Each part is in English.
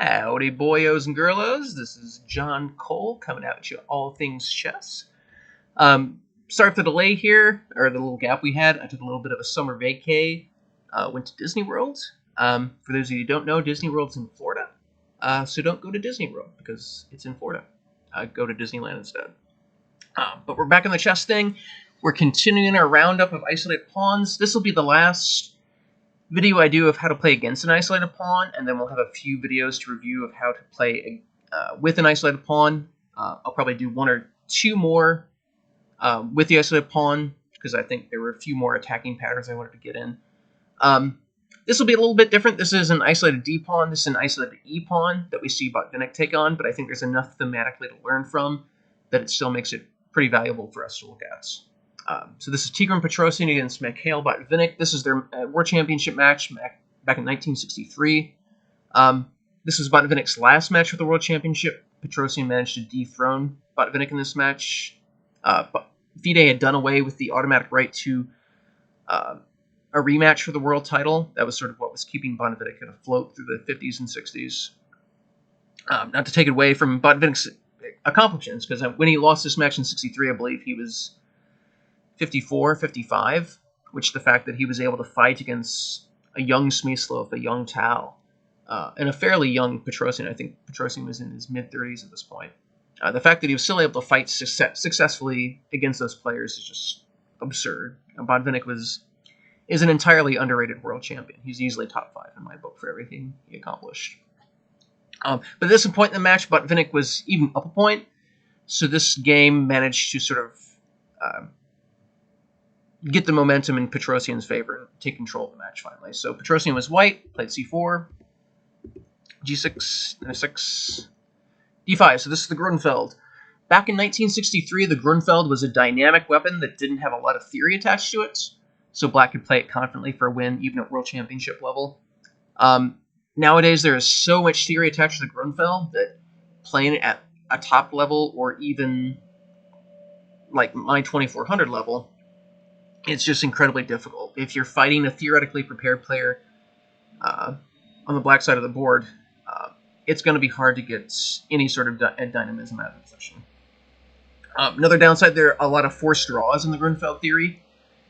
Howdy, boyos and girlos. This is John Cole coming at you all things chess. Sorry for the delay here, or the little gap we had. I took a little bit of a summer vacay. Went to Disney World. For those of you who don't know, Disney World's in Florida. So don't go to Disney World because it's in Florida. Go to Disneyland instead. But we're back on the chess thing. We're continuing our roundup of isolated pawns. This will be the last video I do of how to play against an isolated pawn, and then we'll have a few videos to review of how to play with an isolated pawn. I'll probably do one or two more with the isolated pawn, because I think there were a few more attacking patterns I wanted to get in. This will be a little bit different. This is an isolated D pawn. This is an isolated E pawn that we see Botvinnik take on, but I think there's enough thematically to learn from that it still makes it pretty valuable for us to look at. So this is Tigran Petrosian against Mikhail Botvinnik. This is their World Championship match back in 1963. This was Botvinnik's last match with the World Championship. Petrosian managed to dethrone Botvinnik in this match. FIDE had done away with the automatic right to a rematch for the world title. That was sort of what was keeping Botvinnik afloat through the 50s and 60s. Not to take it away from Botvinnik's accomplishments, because when he lost this match in 63, I believe he was 54, 55, which the fact that he was able to fight against a young Smyslov, a young Tao, and a fairly young Petrosian. I think Petrosian was in his mid-30s at this point. The fact that he was still able to fight successfully against those players is just absurd. Botvinnik is an entirely underrated world champion. He's easily top 5 in my book for everything he accomplished. But at this point in the match, Botvinnik was even up a point, so this game managed to sort of get the momentum in Petrosian's favor and take control of the match finally. So Petrosian was white, played c4, g6, n6, d5. So this is the Grunfeld. Back in 1963, the Grunfeld was a dynamic weapon that didn't have a lot of theory attached to it, so black could play it confidently for a win, even at World Championship level. Nowadays, there is so much theory attached to the Grunfeld that playing it at a top level, or even like my 2400 level, it's just incredibly difficult. If you're fighting a theoretically prepared player on the black side of the board, it's going to be hard to get any sort of dynamism out of the position. Another downside, there are a lot of forced draws in the Grunfeld theory.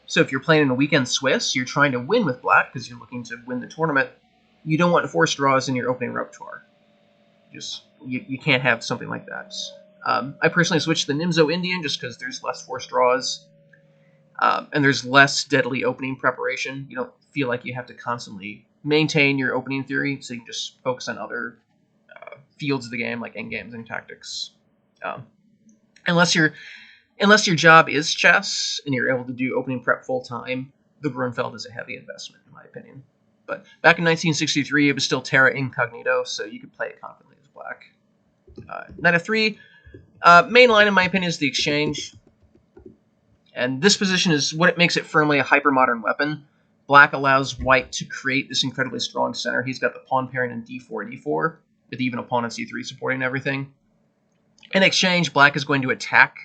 So if you're playing in a weekend Swiss, you're trying to win with black because you're looking to win the tournament. You don't want forced draws in your opening repertoire. You can't have something like that. I personally switched to the Nimzo Indian just because there's less forced draws. And there's less deadly opening preparation. You don't feel like you have to constantly maintain your opening theory, so you can just focus on other fields of the game, like endgames and tactics. Unless your job is chess and you're able to do opening prep full time, the Grunfeld is a heavy investment, in my opinion. But back in 1963, it was still terra incognito, so you could play it confidently as black. Knight f3. Main line, in my opinion, is the exchange. And this position is what makes it firmly a hypermodern weapon. Black allows white to create this incredibly strong center. He's got the pawn pairing in d4, d4, with even a pawn on c3 supporting everything. In exchange, black is going to attack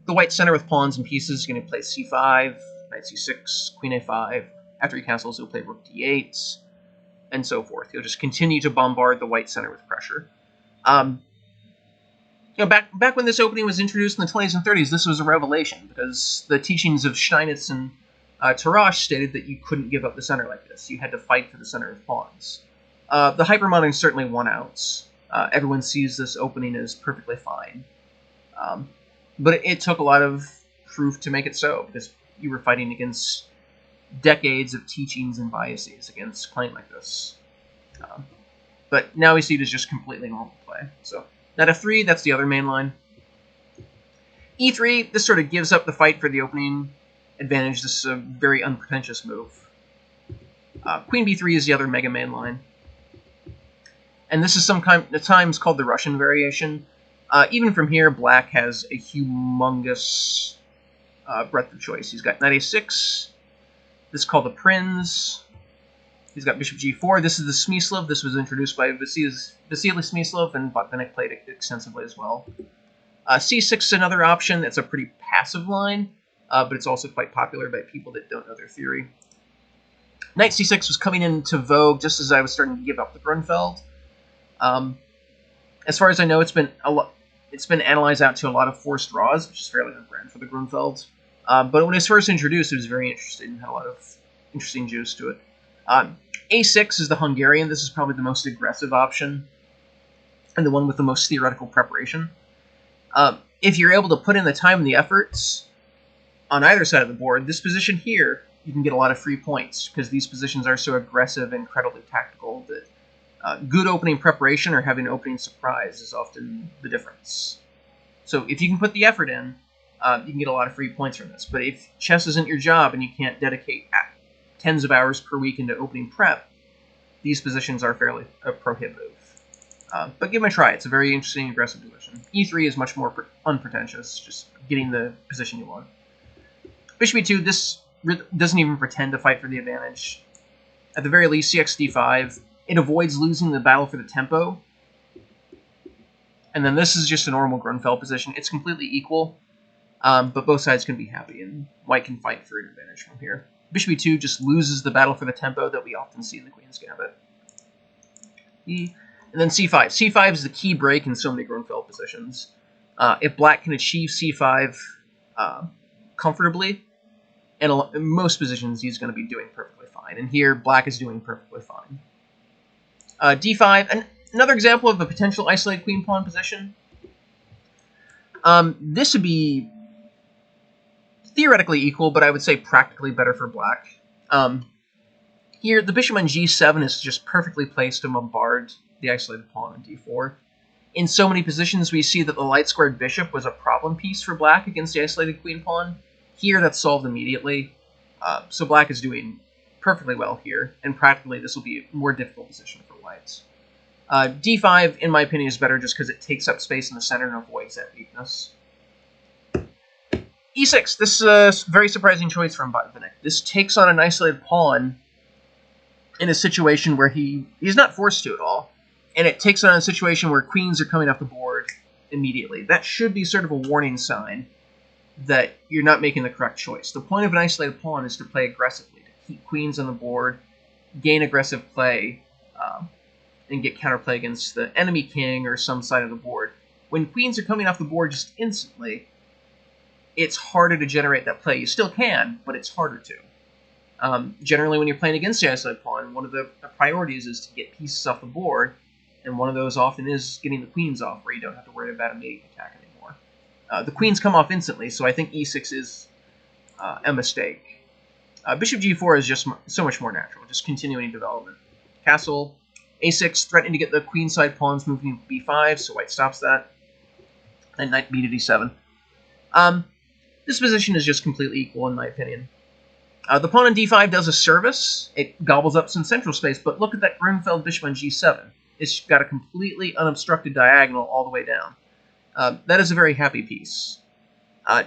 the white center with pawns and pieces. He's going to play c5, knight c6, queen a5. After he cancels, he'll play rook d8, and so forth. He'll just continue to bombard the white center with pressure. Back when this opening was introduced in the 20s and 30s, this was a revelation, because the teachings of Steinitz and Tarrasch stated that you couldn't give up the center like this. You had to fight for the center of pawns. The hypermodern certainly won out. Everyone sees this opening as perfectly fine. But it took a lot of proof to make it so, because you were fighting against decades of teachings and biases against playing like this. But now we see it as just completely normal play. So knight f3, that's the other main line. e3, this sort of gives up the fight for the opening advantage. This is a very unpretentious move. Queen b3 is the other mega main line. And this is sometimes called the Russian variation. Even from here, black has a humongous breadth of choice. He's got knight a6. This is called the Prinz. He's got bishop g4. This is the Smyslov. This was introduced by Vasily Smyslov, and Botvinnik played it extensively as well. c6 is another option. It's a pretty passive line, but it's also quite popular by people that don't know their theory. Knight c6 was coming into vogue just as I was starting to give up the Grunfeld. As far as I know, it's been analyzed out to a lot of forced draws, which is fairly unbrand for the Grunfeld. But when it was first introduced, it was very interesting and had a lot of interesting juice to it. A6 is the Hungarian. This is probably the most aggressive option and the one with the most theoretical preparation. If you're able to put in the time and the efforts on either side of the board, this position here, you can get a lot of free points because these positions are so aggressive and incredibly tactical that good opening preparation or having an opening surprise is often the difference. So if you can put the effort in, you can get a lot of free points from this. But if chess isn't your job and you can't dedicate tens of hours per week into opening prep, these positions are fairly prohibitive. But give them a try. It's a very interesting, aggressive position. E3 is much more unpretentious, just getting the position you want. Bishop e2, this doesn't even pretend to fight for the advantage. At the very least, cx d5, it avoids losing the battle for the tempo. And then this is just a normal Grunfeld position. It's completely equal, but both sides can be happy, and white can fight for an advantage from here. Bishop e2 just loses the battle for the tempo that we often see in the Queen's Gambit. And then c5. c5 is the key break in so many Grunfeld positions. If black can achieve c5 comfortably, and in most positions he's going to be doing perfectly fine. And here, black is doing perfectly fine. D5, and another example of a potential isolated queen-pawn position. This would be theoretically equal, but I would say practically better for black. Here, the bishop on g7 is just perfectly placed to bombard the isolated pawn on d4. In so many positions, we see that the light-squared bishop was a problem piece for black against the isolated queen-pawn. Here, that's solved immediately. So black is doing perfectly well here, and practically this will be a more difficult position for whites. D5, in my opinion, is better just because it takes up space in the center and avoids that weakness. E6, this is a very surprising choice from Botvinnik. This takes on an isolated pawn in a situation where he's not forced to at all, and it takes on a situation where queens are coming off the board immediately. That should be sort of a warning sign that you're not making the correct choice. The point of an isolated pawn is to play aggressively, to keep queens on the board, gain aggressive play, and get counterplay against the enemy king or some side of the board. When queens are coming off the board just instantly, it's harder to generate that play. You still can, but it's harder to. Generally, when you're playing against the isolated pawn, one of the priorities is to get pieces off the board, and one of those often is getting the queens off, where you don't have to worry about a mating attack anymore. The queens come off instantly, so I think e6 is a mistake. Bishop g4 is just so much more natural, just continuing development. Castle, a6, threatening to get the queenside pawns moving to b5, so white stops that. And knight b to d7. This position is just completely equal, in my opinion. The pawn on d5 does a service. It gobbles up some central space, but look at that Grunfeld bishop on g7. It's got a completely unobstructed diagonal all the way down. That is a very happy piece.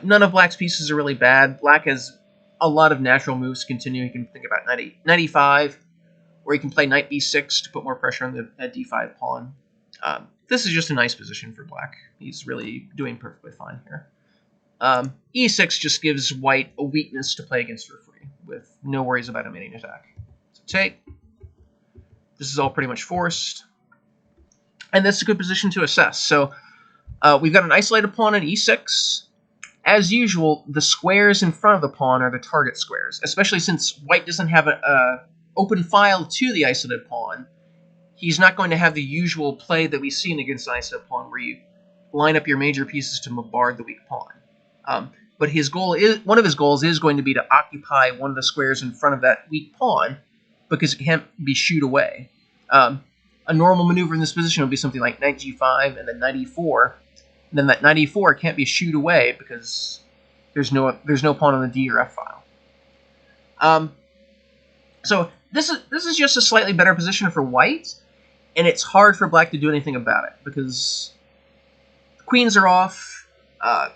None of black's pieces are really bad. Black has a lot of natural moves to continue. You can think about knight e5, or you can play knight b6 to put more pressure on the d5 pawn. This is just a nice position for black. He's really doing perfectly fine here. E6 just gives white a weakness to play against for free, with no worries about a mating attack. So take. This is all pretty much forced. And that's a good position to assess. So we've got an isolated pawn at e6. As usual, the squares in front of the pawn are the target squares, especially since white doesn't have an open file to the isolated pawn. He's not going to have the usual play that we see against an isolated pawn, where you line up your major pieces to bombard the weak pawn. But one of his goals is going to be to occupy one of the squares in front of that weak pawn, because it can't be shooed away. A normal maneuver in this position would be something like knight g5 and then knight e4. And then that knight e4 can't be shooed away because there's no pawn on the d or f file. So this is just a slightly better position for white, and it's hard for black to do anything about it because the queens are off.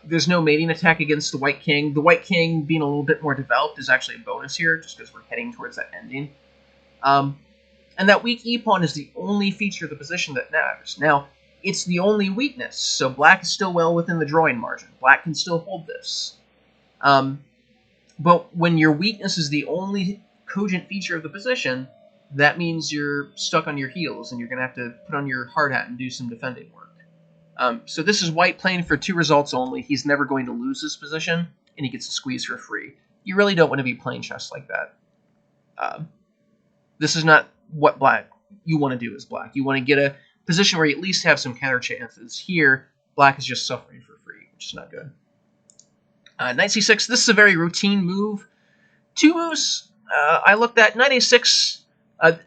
There's no mating attack against the white king. The white king being a little bit more developed is actually a bonus here, just because we're heading towards that ending. And that weak e-pawn is the only feature of the position that matters. Now, it's the only weakness, so black is still well within the drawing margin. Black can still hold this. But when your weakness is the only cogent feature of the position, that means you're stuck on your heels, and you're going to have to put on your hard hat and do some defending work. So this is white playing for 2 results only. He's never going to lose his position, and he gets to squeeze for free. You really don't want to be playing chess like that. This is not what you want to do as black. You want to get a position where you at least have some counter chances. Here, black is just suffering for free, which is not good. Knight c6, this is a very routine move. 2 moves I looked at. Knight a6,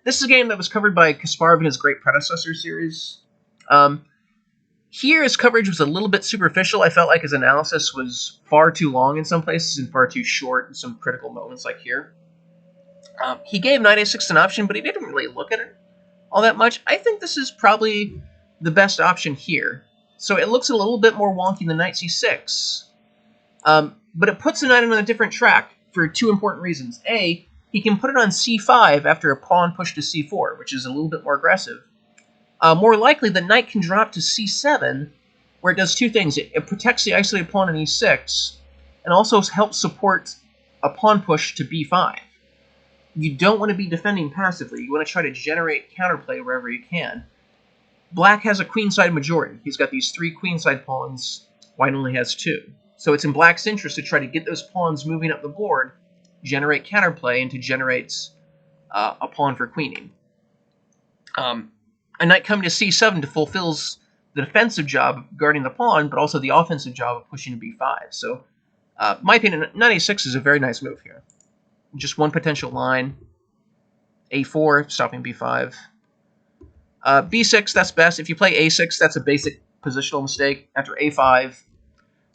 this is a game that was covered by Kasparov in his great predecessor series. Here, his coverage was a little bit superficial. I felt like his analysis was far too long in some places and far too short in some critical moments like here. He gave knight a6 an option, but he didn't really look at it all that much. I think this is probably the best option here. So it looks a little bit more wonky than knight c6, but it puts the knight on a different track for 2 important reasons. A, he can put it on c5 after a pawn push to c4, which is a little bit more aggressive. More likely, the knight can drop to c7, where it does 2 things. It protects the isolated pawn on e6, and also helps support a pawn push to b5. You don't want to be defending passively. You want to try to generate counterplay wherever you can. Black has a queenside majority. He's got these 3 queenside pawns. White only has 2. So it's in black's interest to try to get those pawns moving up the board, generate counterplay, and to generate a pawn for queening. A knight coming to c7 fulfills the defensive job of guarding the pawn, but also the offensive job of pushing to b5. So, my opinion, knight a6 is a very nice move here. Just one potential line. a4, stopping b5. b6, that's best. If you play a6, that's a basic positional mistake. After a5,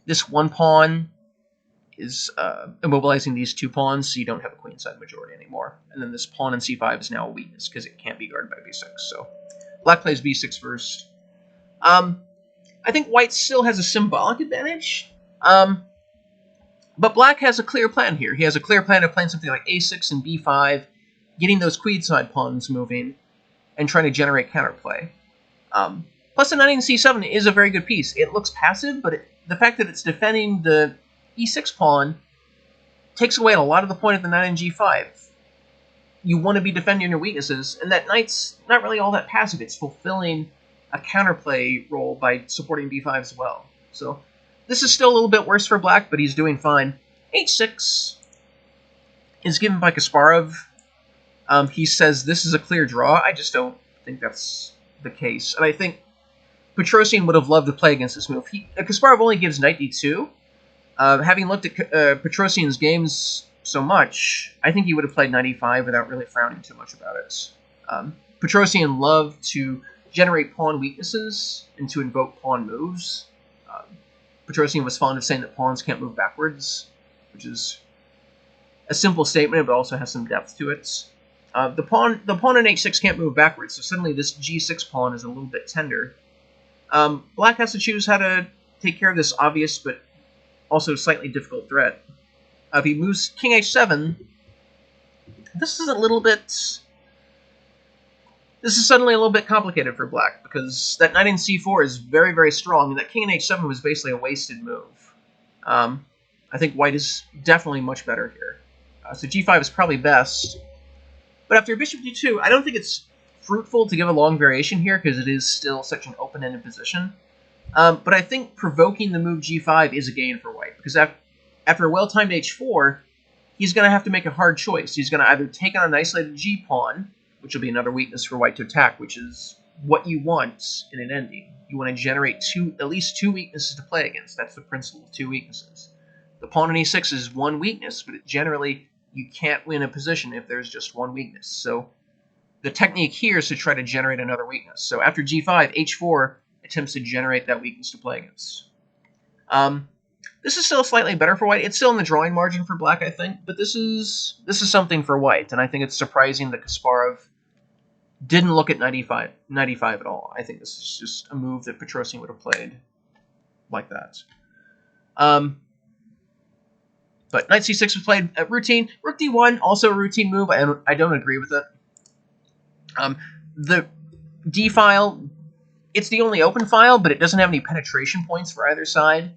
this one pawn is immobilizing these 2 pawns, so you don't have a queenside majority anymore. And then this pawn in c5 is now a weakness, because it can't be guarded by b6. So black plays b6 first. I think white still has a symbolic advantage. But black has a clear plan here. He has a clear plan of playing something like a6 and b5, getting those queenside pawns moving, and trying to generate counterplay. Plus, the knight in c7 is a very good piece. It looks passive, but the fact that it's defending the e6 pawn takes away a lot of the point of the knight in g5. You want to be defending your weaknesses, and that knight's not really all that passive. It's fulfilling a counterplay role by supporting b5 as well. So this is still a little bit worse for black, but he's doing fine. h6 is given by Kasparov. He says this is a clear draw. I just don't think that's the case. And I think Petrosian would have loved to play against this move. Kasparov only gives knight d2. Having looked at Petrosian's games so much, I think he would have played knight e5 without really frowning too much about it. Petrosian loved to generate pawn weaknesses and to invoke pawn moves. Petrosian was fond of saying that pawns can't move backwards, which is a simple statement, but also has some depth to it. The pawn in h6 can't move backwards, so suddenly this g6 pawn is a little bit tender. Black has to choose how to take care of this obvious but also slightly difficult threat. If he moves king h7, this is suddenly a little bit complicated for black, because that knight in c4 is very, very strong, and that king in h7 was basically a wasted move. I think white is definitely much better here. So g5 is probably best. But after bishop d2, I don't think it's fruitful to give a long variation here, because it is still such an open-ended position. But I think provoking the move g5 is a gain for white, because after a well-timed h4, he's going to have to make a hard choice. He's going to either take on an isolated g-pawn, which will be another weakness for white to attack, which is what you want in an ending. You want to generate at least 2 weaknesses to play against. That's the principle of 2 weaknesses. The pawn on e6 is 1 weakness, but generally you can't win a position if there's just 1 weakness. So the technique here is to try to generate another weakness. So after g5, h4 attempts to generate that weakness to play against. This is still slightly better for white. It's still in the drawing margin for black, I think, but this is something for white, and I think it's surprising that Kasparov didn't look at knight e5 at all. I think this is just a move that Petrosian would have played like that. But knight c6 was played at routine. Rook d1, also a routine move. I don't agree with it. The d file, it's the only open file, but it doesn't have any penetration points for either side.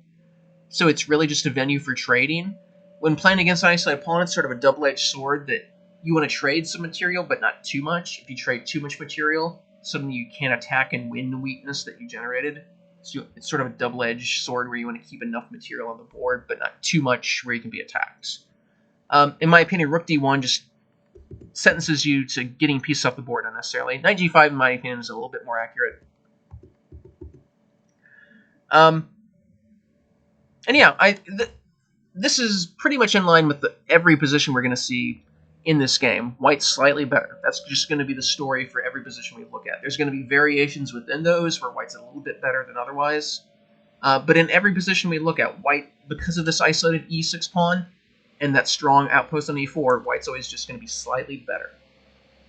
So it's really just a venue for trading. When playing against an isolated pawn, it's sort of a double-edged sword that you want to trade some material, but not too much. If you trade too much material, suddenly you can't attack and win the weakness that you generated. So it's sort of a double-edged sword where you want to keep enough material on the board, but not too much where you can be attacked. In my opinion, Rook D1 just sentences you to getting pieces off the board unnecessarily. Knight G5, in my opinion, is a little bit more accurate. And yeah, this is pretty much in line with every position we're going to see in this game. White's slightly better. That's just going to be the story for every position we look at. There's going to be variations within those where White's a little bit better than otherwise. But in every position we look at, White, because of this isolated E6 pawn and that strong outpost on E4, White's always just going to be slightly better,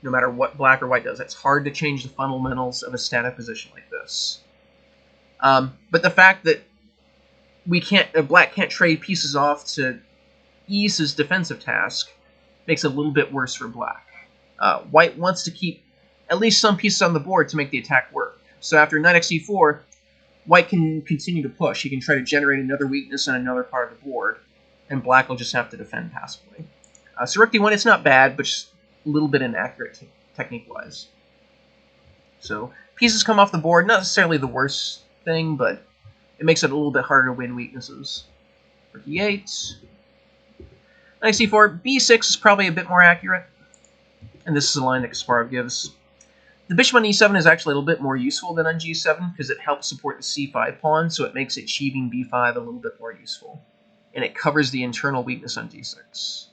no matter what Black or White does. It's hard to change the fundamentals of a static position like this. But the fact that Black can't trade pieces off to ease his defensive task makes it a little bit worse for Black. White wants to keep at least some pieces on the board to make the attack work. So after knight x4, White can continue to push. He can try to generate another weakness on another part of the board, and Black will just have to defend passively. So Rook d1, it's not bad, but just a little bit inaccurate technique-wise. So pieces come off the board, not necessarily the worst thing, but it makes it a little bit harder to win weaknesses. Rook e8. Knight c4. b6 is probably a bit more accurate, and this is a line that Kasparov gives. The bishop on e7 is actually a little bit more useful than on g7 because it helps support the c5 pawn, so it makes achieving b5 a little bit more useful. And it covers the internal weakness on d6.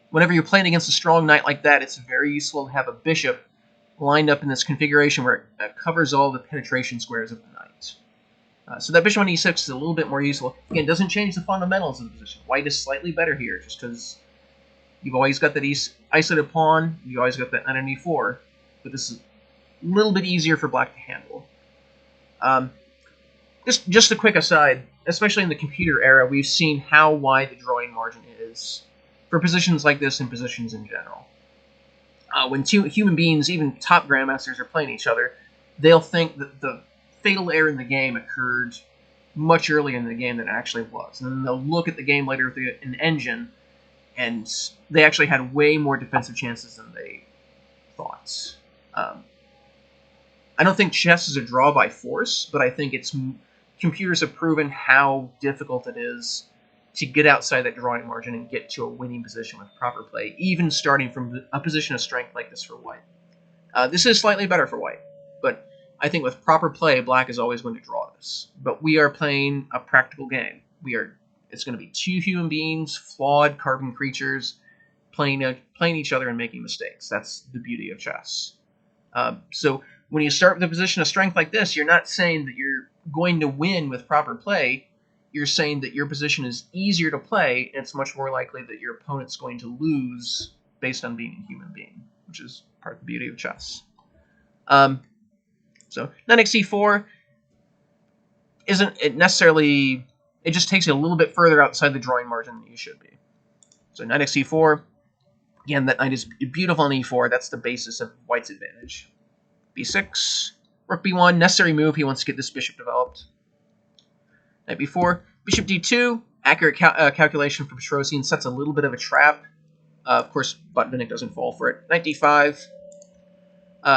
Whenever you're playing against a strong knight like that, it's very useful to have a bishop lined up in this configuration where it covers all the penetration squares of the knight. So that bishop on e6 is a little bit more useful. Again, it doesn't change the fundamentals of the position. White is slightly better here, just because you've always got that isolated pawn, you always got that knight on e4, but this is a little bit easier for Black to handle. Just a quick aside, especially in the computer era, we've seen how wide the drawing margin is for positions like this and positions in general. When two human beings, even top grandmasters, are playing each other, they'll think that the fatal error in the game occurred much earlier in the game than it actually was. And then they'll look at the game later through an engine, and they actually had way more defensive chances than they thought. I don't think chess is a draw by force, but I think computers have proven how difficult it is to get outside that drawing margin and get to a winning position with proper play, even starting from a position of strength like this for White. This is slightly better for White, but I think with proper play, Black is always going to draw this. But we are playing a practical game. It's going to be two human beings, flawed carbon creatures, playing each other and making mistakes. That's the beauty of chess. So when you start with a position of strength like this, you're not saying that you're going to win with proper play. You're saying that your position is easier to play, and it's much more likely that your opponent's going to lose based on being a human being, which is part of the beauty of chess. So knight c4 isn't it necessarily... It just takes you a little bit further outside the drawing margin than you should be. So knight c4, again, that knight is beautiful on e4. That's the basis of White's advantage. b6, rook b1, necessary move. He wants to get this bishop developed. Knight b4, bishop d2, accurate calculation for Petrosian, sets a little bit of a trap. Of course, Botvinnik doesn't fall for it. Knight d5.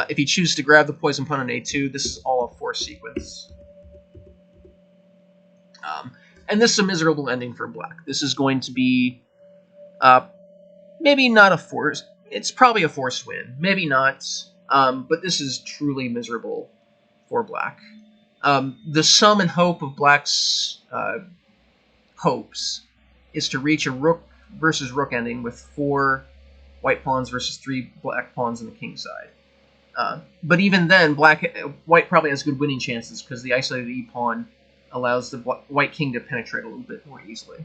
If he chooses to grab the poison pawn on a2, this is all a force sequence. And this is a miserable ending for Black. This is going to be maybe not a force. It's probably a forced win. Maybe not. But this is truly miserable for Black. The sum and hope of Black's hopes is to reach a rook versus rook ending with 4 white pawns versus 3 black pawns on the king side. But even then, White probably has good winning chances because the isolated e-pawn allows the white king to penetrate a little bit more easily.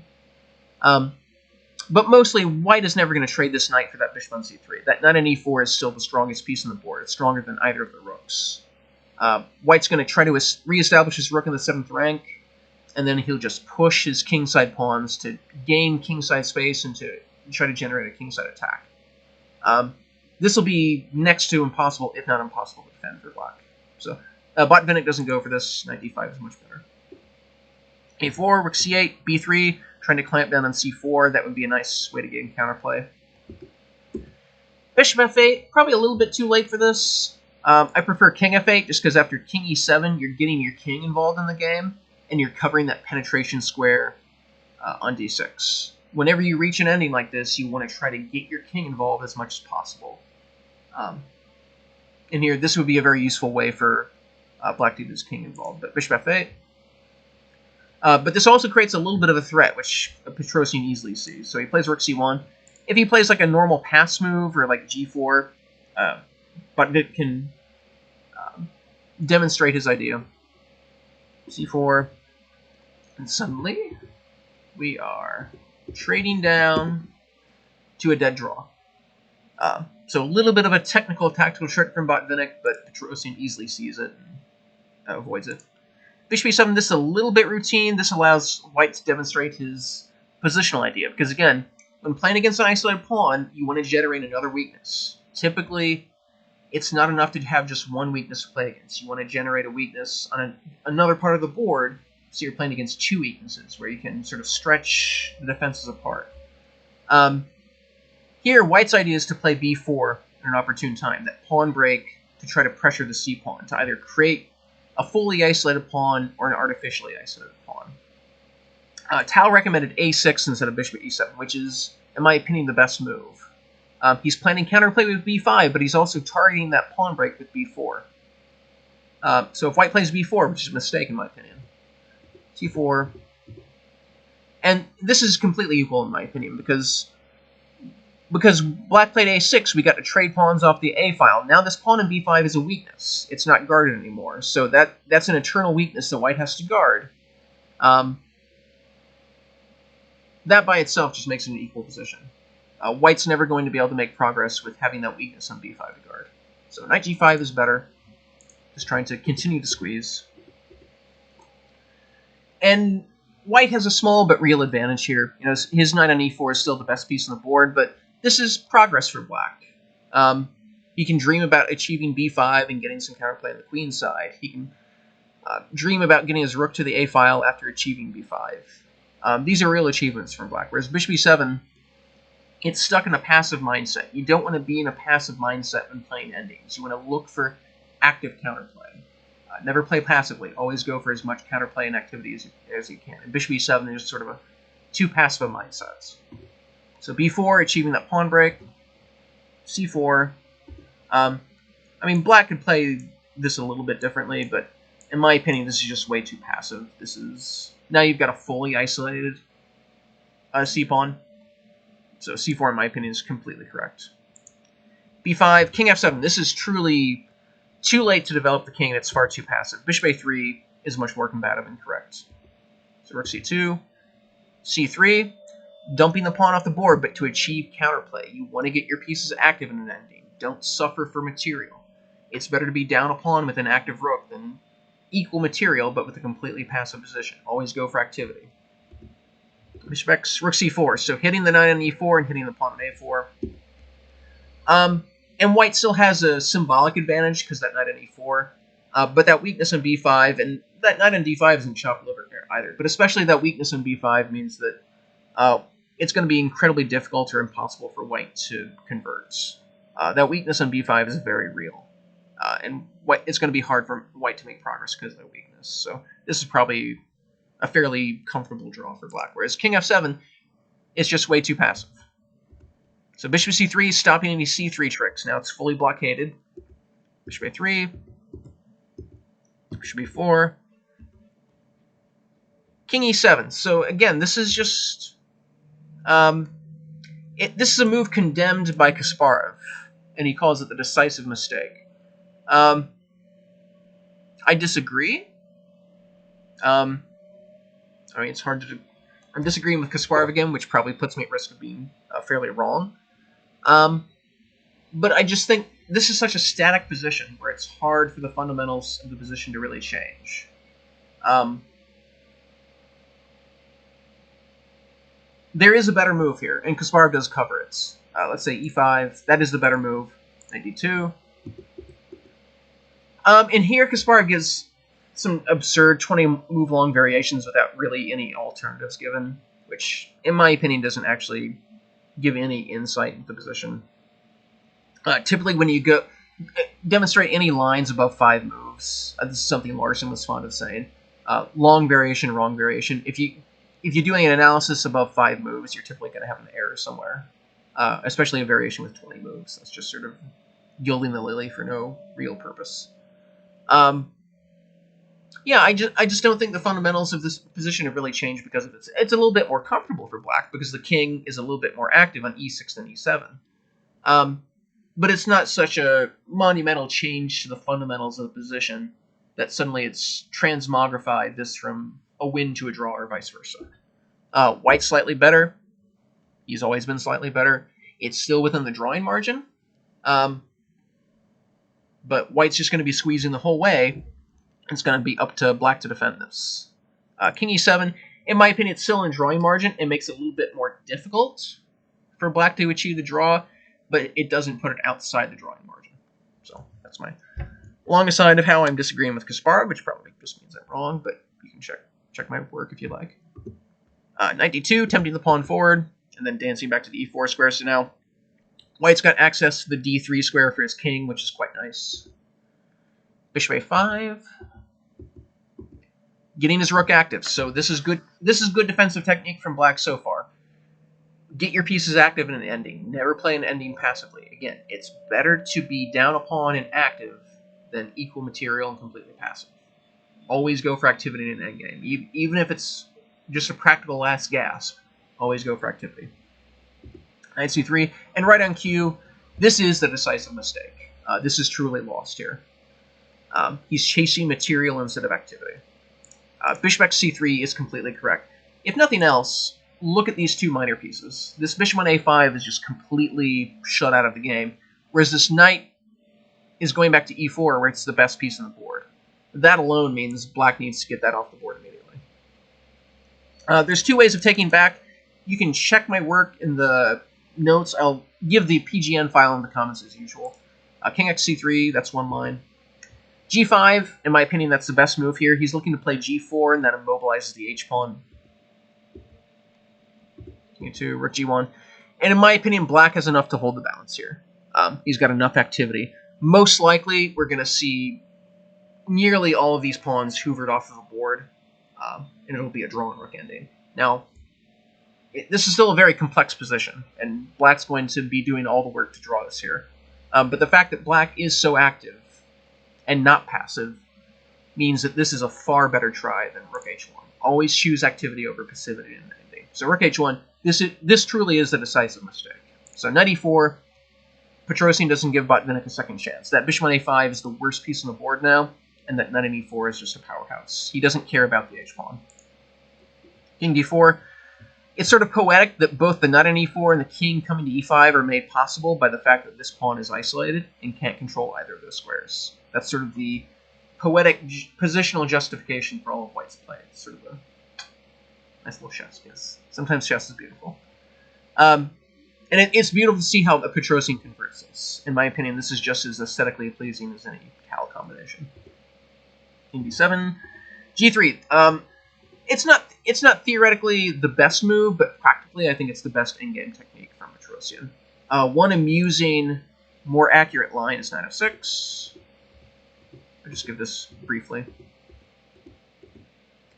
But mostly, White is never going to trade this knight for that bishop on c3. That knight on e4 is still the strongest piece on the board. It's stronger than either of the rooks. White's going to try to reestablish his rook in the 7th rank, and then he'll just push his kingside pawns to gain kingside space and to try to generate a kingside attack. This will be next to impossible, if not impossible, to defend for Black. So Botvinnik doesn't go for this. Knight d5 is much better. a4, rook c8, b3, trying to clamp down on c4. That would be a nice way to get in counterplay. Bishop f8, probably a little bit too late for this. I prefer king f8 just because after king e7, you're getting your king involved in the game, and you're covering that penetration square on d6. Whenever you reach an ending like this, you want to try to get your king involved as much as possible. In here, this would be a very useful way for black to get his king involved. But bishop f8. But this also creates a little bit of a threat, which Petrosian easily sees. So he plays rook c1. If he plays like a normal pass move or like g4, Botvinnik can demonstrate his idea. c4. And suddenly, we are trading down to a dead draw. So a little bit of a technical, tactical trick from Botvinnik, but Petrosian easily sees it and avoids it. Bishop e7, this is a little bit routine. This allows white to demonstrate his positional idea. Because again, when playing against an isolated pawn, you want to generate another weakness. Typically, it's not enough to have just one weakness to play against. You want to generate a weakness on another part of the board, so you're playing against two weaknesses, where you can sort of stretch the defenses apart. Here, white's idea is to play b4 at an opportune time, that pawn break to try to pressure the c-pawn, to either create a fully isolated pawn or an artificially isolated pawn. Tal recommended a6 instead of bishop e7, which is, in my opinion, the best move. He's planning counterplay with b5, but he's also targeting that pawn break with b4. So if white plays b4, which is a mistake in my opinion, c4, and this is completely equal in my opinion, because black played a6, we got to trade pawns off the a file. Now this pawn in b5 is a weakness. It's not guarded anymore. So that's an eternal weakness that white has to guard. That by itself just makes it an equal position. White's never going to be able to make progress with having that weakness on b5 to guard. So knight g5 is better. Just trying to continue to squeeze. And white has a small but real advantage here. You know, his knight on e4 is still the best piece on the board, but this is progress for black. He can dream about achieving b5 and getting some counterplay on the queen side. He can dream about getting his rook to the a file after achieving b5. These are real achievements from black, whereas bishop e7, it's stuck in a passive mindset. You don't want to be in a passive mindset when playing endings. You want to look for active counterplay. Never play passively. Always go for as much counterplay and activity as you can. And bishop e7 is sort of two passive mindsets. So b4, achieving that pawn break. c4. I mean, black could play this a little bit differently, but in my opinion, this is just way too passive. This is... Now you've got a fully isolated c-pawn. So c4, in my opinion, is completely correct. b5, king f7. This is truly too late to develop the king, and it's far too passive. Bishop a3 is much more combative and correct. So rook c2, c3, dumping the pawn off the board, but to achieve counterplay. You want to get your pieces active in an ending. Don't suffer for material. It's better to be down a pawn with an active rook than equal material, but with a completely passive position. Always go for activity. Bishop x, rook c4. So hitting the knight on e4 and hitting the pawn on a4. And white still has a symbolic advantage because that knight on e4. But that weakness on b5, and that knight on d5 isn't chopped liver either. But especially that weakness on b5 means that it's going to be incredibly difficult or impossible for white to convert. That weakness on b5 is very real. And it's going to be hard for white to make progress because of that weakness. So this is probably a fairly comfortable draw for black. Whereas king f7 is just way too passive. So bishop c3 is stopping any c3 tricks. Now it's fully blockaded. Bishop a3. Bishop e4. King e7. So again, this is just... this is a move condemned by Kasparov, and he calls it the decisive mistake. I disagree. I mean, it's hard to... I'm disagreeing with Kasparov again, which probably puts me at risk of being fairly wrong. But I just think this is such a static position where it's hard for the fundamentals of the position to really change. There is a better move here, and Kasparov does cover it. Let's say e5. That is the better move. Knight d2. And here Kasparov gives some absurd 20-move-long variations without really any alternatives given, which, in my opinion, doesn't actually give any insight into the position. Typically, when you go demonstrate any lines above 5 moves, this is something Larson was fond of saying. Long variation, wrong variation. If you're doing an analysis above 5 moves, you're typically going to have an error somewhere, especially a variation with 20 moves. That's just sort of gilding the lily for no real purpose. Yeah, I just don't think the fundamentals of this position have really changed because of it. It's a little bit more comfortable for black because the king is a little bit more active on e6 than e7. But it's not such a monumental change to the fundamentals of the position that suddenly it's transmogrified this from a win to a draw or vice versa. White's slightly better. He's always been slightly better. It's still within the drawing margin. But White's just going to be squeezing the whole way. It's going to be up to black to defend this. King e7, in my opinion, it's still in drawing margin. It makes it a little bit more difficult for black to achieve the draw, but it doesn't put it outside the drawing margin. So that's my long aside of how I'm disagreeing with Kasparov, which probably just means I'm wrong, but you can check my work if you like. Knight d2, tempting the pawn forward, and then dancing back to the e4 square. So now White's got access to the d3 square for his king, which is quite nice. Bishop a5. Getting his rook active. So this is good. This is good defensive technique from black so far. Get your pieces active in an ending. Never play an ending passively. Again, it's better to be down a pawn and active than equal material and completely passive. Always go for activity in an endgame. Even if it's just a practical last gasp, always go for activity. Knight c3. And right on cue, this is the decisive mistake. This is truly lost here. He's chasing material instead of activity. Bishop c3 is completely correct. If nothing else, look at these two minor pieces. This bishop on a5 is just completely shut out of the game, whereas this knight is going back to e4, where it's the best piece on the board. That alone means black needs to get that off the board immediately. There's two ways of taking back. You can check my work in the notes. I'll give the PGN file in the comments as usual. King c3, that's one line. g5, in my opinion, that's the best move here. He's looking to play g4, and that immobilizes the h-pawn. King e2, rook g1. And in my opinion, black has enough to hold the balance here. He's got enough activity. Most likely, we're going to see nearly all of these pawns hoovered off of the board, and it'll be a drawn rook ending. Now, this is still a very complex position, and black's going to be doing all the work to draw this here. But the fact that black is so active and not passive means that this is a far better try than rook h1. Always choose activity over passivity in the ending. So rook h1, this truly is the decisive mistake. So knight e4, Petrosian doesn't give Botvinnik a second chance. That bishop on a5 is the worst piece on the board now, and that knight on e4 is just a powerhouse. He doesn't care about the h-pawn. King d4. It's sort of poetic that both the knight on e4 and the king coming to e5 are made possible by the fact that this pawn is isolated and can't control either of those squares. That's sort of the poetic positional justification for all of White's play. It's sort of a nice little chess piece. Sometimes chess is beautiful. And it's beautiful to see how a Petrosian converts this. In my opinion, this is just as aesthetically pleasing as any Cal combination. King d7. g3. It's not theoretically the best move, but practically I think it's the best in-game technique from Petrosian. One amusing, more accurate line is knight f6. I'll just give this briefly.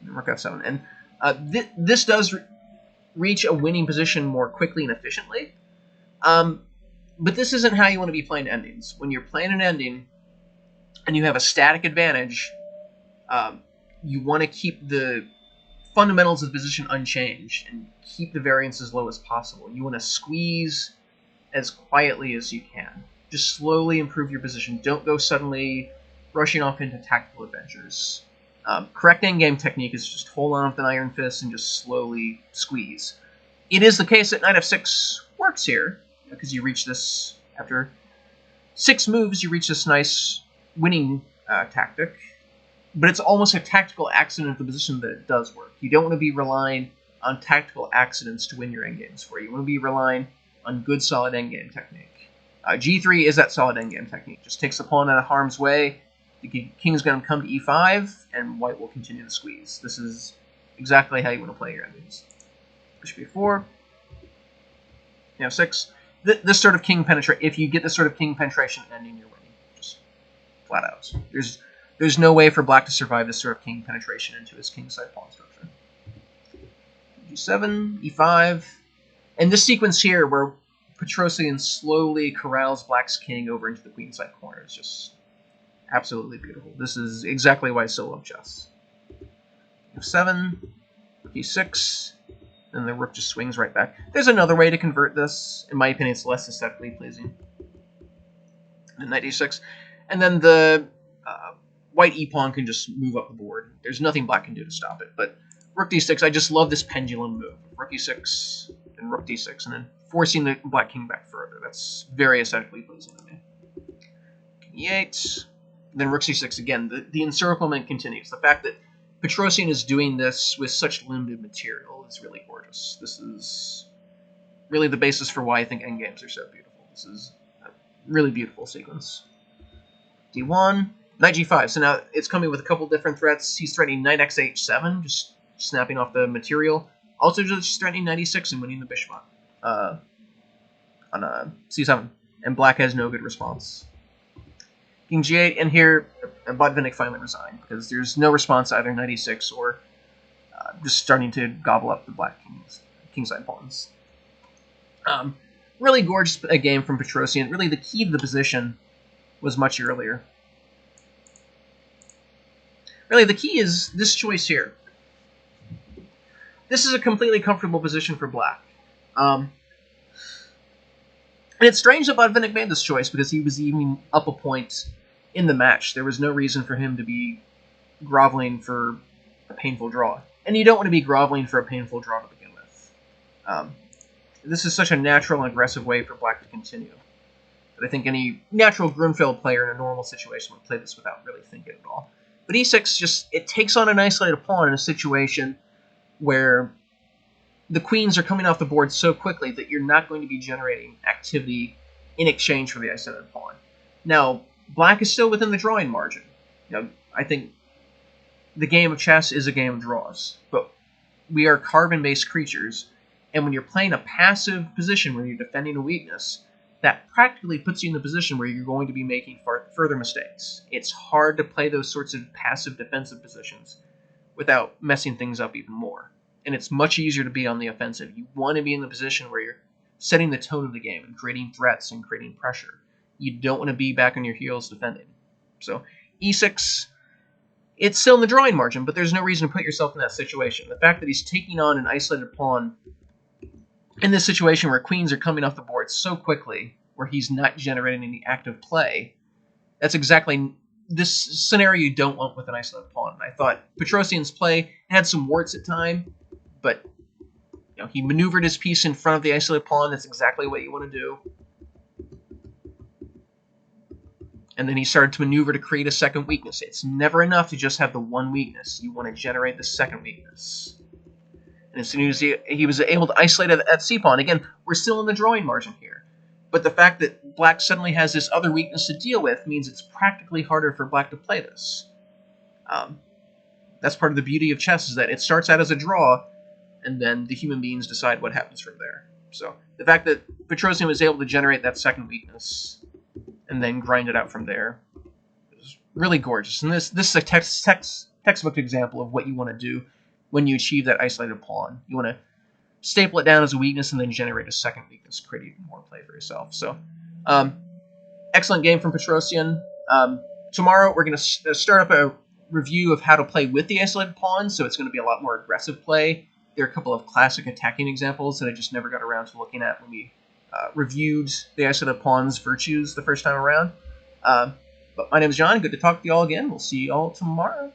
And rook f7. And this does reach a winning position more quickly and efficiently. But this isn't how you want to be playing endings. When you're playing an ending and you have a static advantage, you want to keep the fundamentals of the position unchanged and keep the variance as low as possible. You want to squeeze as quietly as you can. Just slowly improve your position. Don't go suddenly rushing off into tactical adventures. Correct endgame technique is just hold on with an iron fist and just slowly squeeze. It is the case that knight f6 works here, because you reach this, after 6 moves, you reach this nice winning tactic. But it's almost a tactical accident of the position that it does work. You don't want to be relying on tactical accidents to win your endgames for you. You want to be relying on good, solid endgame technique. G3 is that solid endgame technique. Just takes the pawn out of harm's way. The king's going to come to e5, and white will continue to squeeze. This is exactly how you want to play your endings. Bishop e4. Now 6. this sort of king penetration. If you get this sort of king penetration ending, you're winning. Just flat out. There's no way for black to survive this sort of king penetration into his kingside pawn structure. G7, E5, and this sequence here where Petrosian slowly corrals black's king over into the queenside corner is just absolutely beautiful. This is exactly why I so love chess. F7, E6, and the rook just swings right back. There's another way to convert this. In my opinion, it's less aesthetically pleasing. And knight E6, and then the white e-pawn can just move up the board. There's nothing black can do to stop it. But rook D6, I just love this pendulum move. Rook E6 and rook D6, and then forcing the black king back further. That's very aesthetically pleasing to me. King E8, then rook C6 again. The encirclement continues. The fact that Petrosian is doing this with such limited material is really gorgeous. This is really the basis for why I think endgames are so beautiful. This is a really beautiful sequence. D1, knight G5. So now it's coming with a couple different threats. He's threatening knight X8-7, just snapping off the material. Also just threatening knight E6 and winning the bishop on C7. And black has no good response. King G8, and here Botvinnik finally resigned, because there's no response to either knight E6 or just starting to gobble up the black kingside pawns. Really gorgeous game from Petrosian. Really, the key to the position was much earlier. Really, the key is this choice here. This is a completely comfortable position for black. And it's strange that Botvinnik made this choice, because he was even up a point in the match. There was no reason for him to be groveling for a painful draw. And you don't want to be groveling for a painful draw to begin with. This is such a natural and aggressive way for black to continue. But I think any natural Grunfeld player in a normal situation would play this without really thinking at all. But E6 just, it takes on an isolated pawn in a situation where the queens are coming off the board so quickly that you're not going to be generating activity in exchange for the isolated pawn. Now, black is still within the drawing margin. I think the game of chess is a game of draws, but we are carbon-based creatures, and when you're playing a passive position where you're defending a weakness, that practically puts you in the position where you're going to be making further mistakes. It's hard to play those sorts of passive defensive positions without messing things up even more. And it's much easier to be on the offensive. You want to be in the position where you're setting the tone of the game and creating threats and creating pressure. You don't want to be back on your heels defending. So E6, it's still in the drawing margin, but there's no reason to put yourself in that situation. The fact that he's taking on an isolated pawn in this situation where queens are coming off the board so quickly, where he's not generating any active play, that's exactly this scenario you don't want with an isolated pawn. I thought Petrosian's play had some warts at time, but he maneuvered his piece in front of the isolated pawn. That's exactly what you want to do. And then he started to maneuver to create a second weakness. It's never enough to just have the one weakness. You want to generate the second weakness. And as soon as he was able to isolate at c-pawn, again, we're still in the drawing margin here. But the fact that black suddenly has this other weakness to deal with means it's practically harder for black to play this. That's part of the beauty of chess, is that it starts out as a draw, and then the human beings decide what happens from there. So the fact that Petrosian was able to generate that second weakness and then grind it out from there is really gorgeous. And this is a textbook example of what you want to do when you achieve that isolated pawn. You want to staple it down as a weakness and then generate a second weakness to create even more play for yourself. So, excellent game from Petrosian. Tomorrow we're going to start up a review of how to play with the isolated pawn, so it's going to be a lot more aggressive play. There are a couple of classic attacking examples that I just never got around to looking at when we reviewed the isolated pawn's virtues the first time around. But my name is John. Good to talk to you all again. We'll see you all tomorrow.